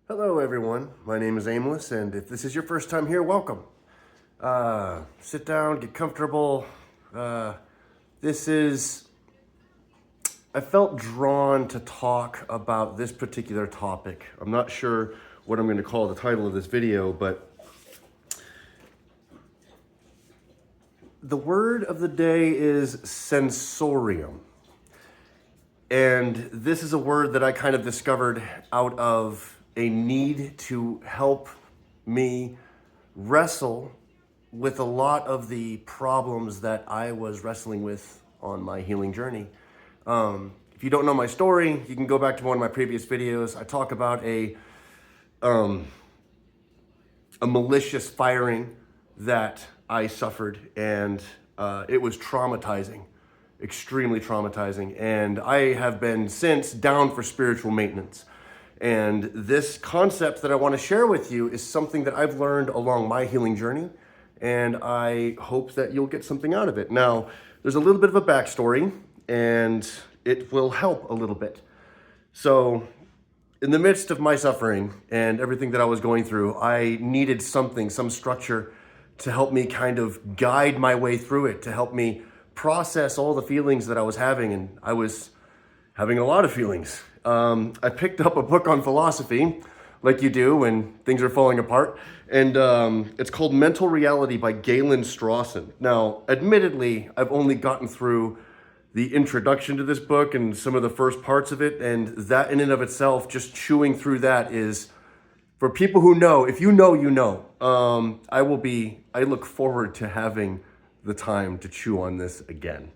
Hello everyone, my name is Aimless, and if this is your first time here, welcome. Sit down, get comfortable. I felt drawn to talk about this particular topic. I'm not sure what I'm going to call the title of this video, but the word of the day is sensorium. And this is a word that I kind of discovered out of a need to help me wrestle with a lot of the problems that I was wrestling with on my healing journey. If you don't know my story, you can go back to one of my previous videos. I talk about a malicious firing that I suffered, and it was traumatizing, extremely traumatizing. And I have been since down for spiritual maintenance. And this concept that I want to share with you is something that I've learned along my healing journey, and I hope that you'll get something out of it. Now, there's a little bit of a backstory, and it will help a little bit. So, in the midst of my suffering and everything that I was going through, I needed something, some structure to help me kind of guide my way through it, to help me process all the feelings that I was having, and I was having a lot of feelings. I picked up a book on philosophy, like you do when things are falling apart, and it's called Mental Reality by Galen Strawson. Now, admittedly, I've only gotten through the introduction to this book and some of the first parts of it, and that in and of itself, just chewing through that is, for people who know, if you know, you know. I look forward to having the time to chew on this again.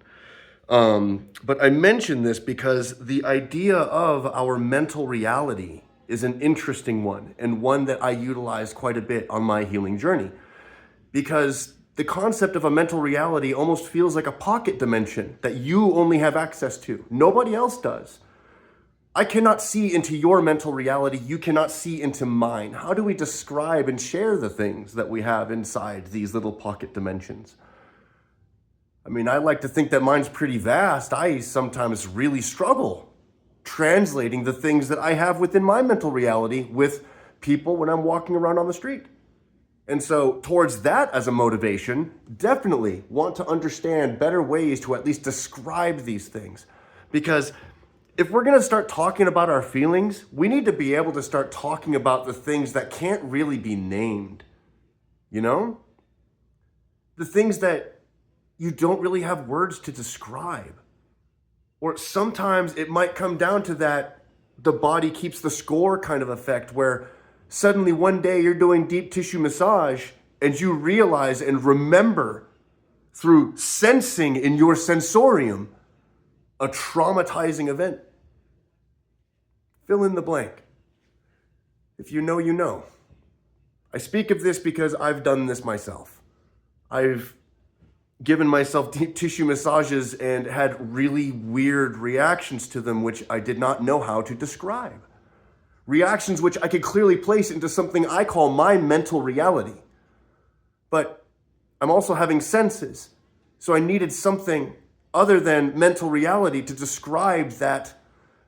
But I mention this because the idea of our mental reality is an interesting one, and one that I utilize quite a bit on my healing journey. Because the concept of a mental reality almost feels like a pocket dimension that you only have access to. Nobody else does. I cannot see into your mental reality. You cannot see into mine. How do we describe and share the things that we have inside these little pocket dimensions? I mean, I like to think that mine's pretty vast. I sometimes really struggle translating the things that I have within my mental reality with people when I'm walking around on the street. And so towards that as a motivation, definitely want to understand better ways to at least describe these things. Because if we're going to start talking about our feelings, we need to be able to start talking about the things that can't really be named. You know? The things that you don't really have words to describe. Or sometimes it might come down to that the body keeps the score kind of effect, where suddenly one day you're doing deep tissue massage and you realize and remember through sensing in your sensorium a traumatizing event. Fill in the blank. If you know, you know. I speak of this because I've done this myself. I've given myself deep tissue massages and had really weird reactions to them, which I did not know how to describe. Reactions which I could clearly place into something I call my mental reality. But I'm also having senses, so I needed something other than mental reality to describe that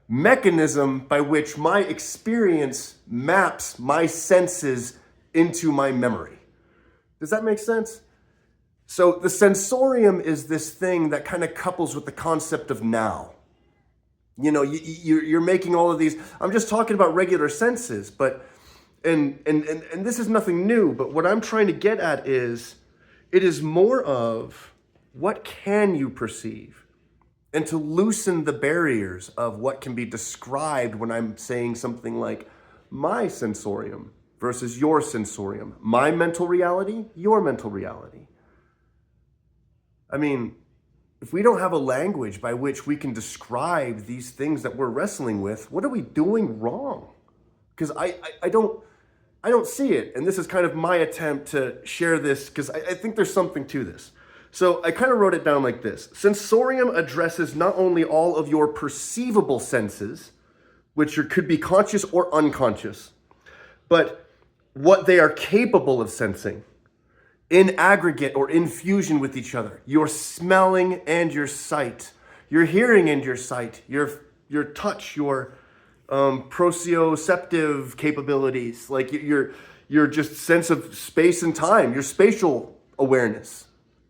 mechanism by which my experience maps my senses into my memory. Does that make sense? So the sensorium is this thing that kind of couples with the concept of now. You know, you're making all of these, I'm just talking about regular senses, but, and this is nothing new, but what I'm trying to get at is, it is more of what can you perceive, and to loosen the barriers of what can be described when I'm saying something like my sensorium versus your sensorium, my mental reality, your mental reality. I mean, if we don't have a language by which we can describe these things that we're wrestling with, what are we doing wrong? Because I don't see it. And this is kind of my attempt to share this, because I think there's something to this. So I kind of wrote it down like this. Sensorium addresses not only all of your perceivable senses, which could be conscious or unconscious, but what they are capable of sensing in aggregate or in fusion with each other. Your smelling and your sight, your hearing and your sight, your touch, your proprioceptive capabilities, like your just sense of space and time, your spatial awareness,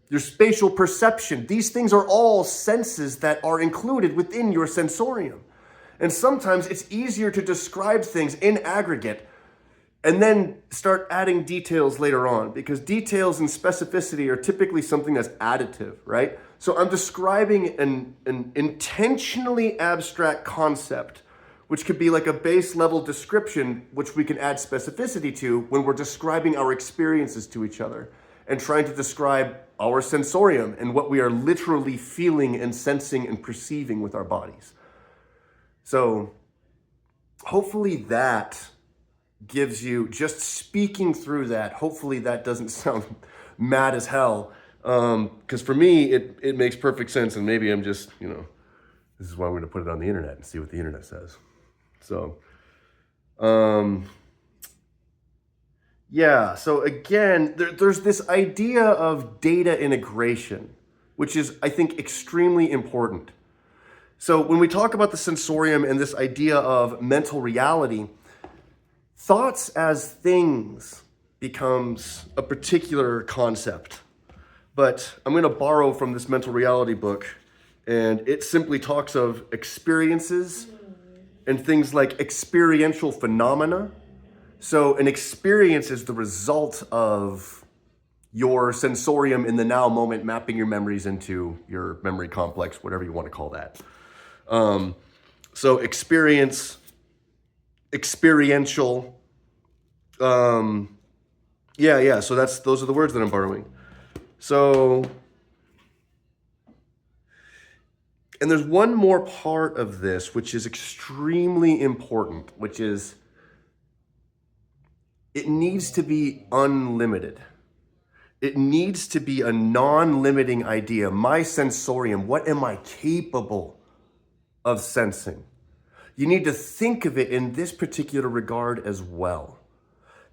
your spatial perception. These things are all senses that are included within your sensorium. And sometimes it's easier to describe things in aggregate and then start adding details later on, because details and specificity are typically something that's additive, right? So I'm describing an intentionally abstract concept, which could be like a base level description, which we can add specificity to when we're describing our experiences to each other and trying to describe our sensorium and what we are literally feeling and sensing and perceiving with our bodies. So hopefully that gives you, just speaking through that, hopefully that doesn't sound mad as hell. Because for me, it makes perfect sense, and maybe I'm just, this is why we're gonna put it on the internet and see what the internet says. So, yeah, so again, there's this idea of data integration, which is, I think, extremely important. So when we talk about the sensorium and this idea of mental reality, thoughts as things becomes a particular concept. But I'm going to borrow from this mental reality book, and it simply talks of experiences and things like experiential phenomena. So an experience is the result of your sensorium in the now moment, mapping your memories into your memory complex, whatever you want to call that. So experience, experiential, so those are the words that I'm borrowing. So, and there's one more part of this which is extremely important, which is it needs to be unlimited. It needs to be a non-limiting idea. My sensorium, what am I capable of sensing? You need to think of it in this particular regard as well.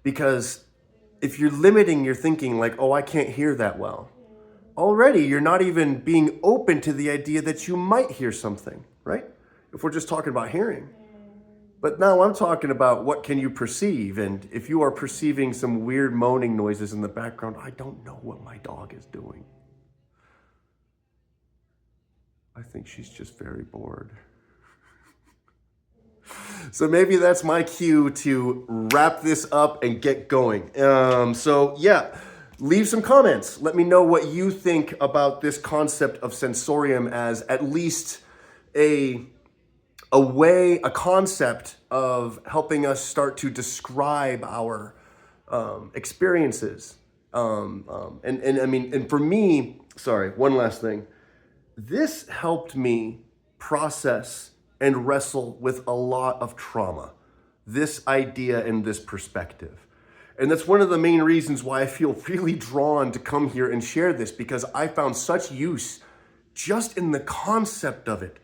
Because if you're limiting your thinking, like, oh, I can't hear that well, already you're not even being open to the idea that you might hear something, right? If we're just talking about hearing. But now I'm talking about what can you perceive, and if you are perceiving some weird moaning noises in the background, I don't know what my dog is doing. I think she's just very bored. So maybe that's my cue to wrap this up and get going. Leave some comments. Let me know what you think about this concept of sensorium as at least a concept of helping us start to describe our experiences. And for me, one last thing. This helped me process and wrestle with a lot of trauma, this idea and this perspective. And that's one of the main reasons why I feel really drawn to come here and share this, because I found such use just in the concept of it.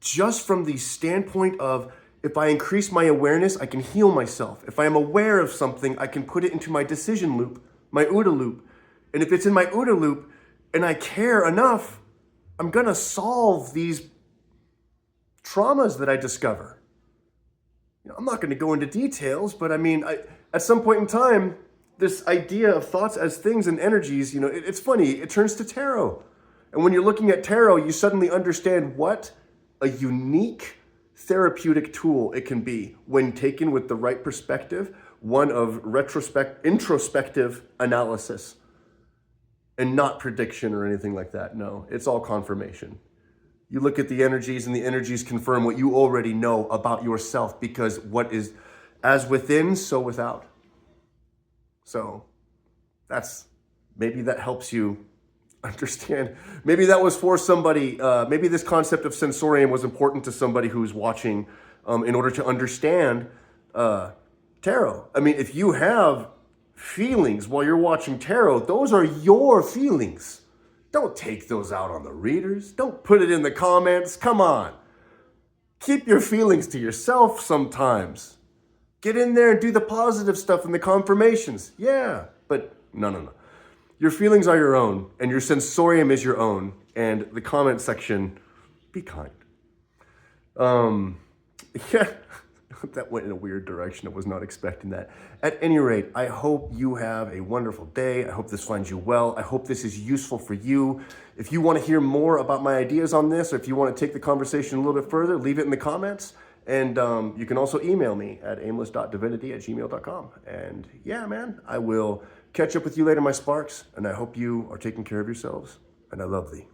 Just from the standpoint of, if I increase my awareness, I can heal myself. If I am aware of something, I can put it into my decision loop, my OODA loop. And if it's in my OODA loop and I care enough, I'm gonna solve these traumas that I discover. I'm not going to go into details, but at some point in time, this idea of thoughts as things and energies, it's funny, it turns to tarot. And when you're looking at tarot, you suddenly understand what a unique therapeutic tool it can be when taken with the right perspective, one of introspective analysis, and not prediction or anything like that. No, it's all confirmation. You look at the energies, and the energies confirm what you already know about yourself, because what is as within, so without. So maybe that helps you understand. Maybe that was for somebody, maybe this concept of sensorium was important to somebody who's watching in order to understand tarot. If you have feelings while you're watching tarot, those are your feelings. Don't take those out on the readers. Don't put it in the comments. Come on. Keep your feelings to yourself sometimes. Get in there and do the positive stuff and the confirmations. Yeah, but no. Your feelings are your own, and your sensorium is your own. And the comment section, be kind. Yeah, that went in a weird direction. I was not expecting that. At any rate, I hope you have a wonderful day. I hope this finds you well. I hope this is useful for you. If you want to hear more about my ideas on this, or if you want to take the conversation a little bit further, leave it in the comments. And you can also email me at aimless.divinity@gmail.com. And yeah, man, I will catch up with you later, my sparks. And I hope you are taking care of yourselves. And I love thee.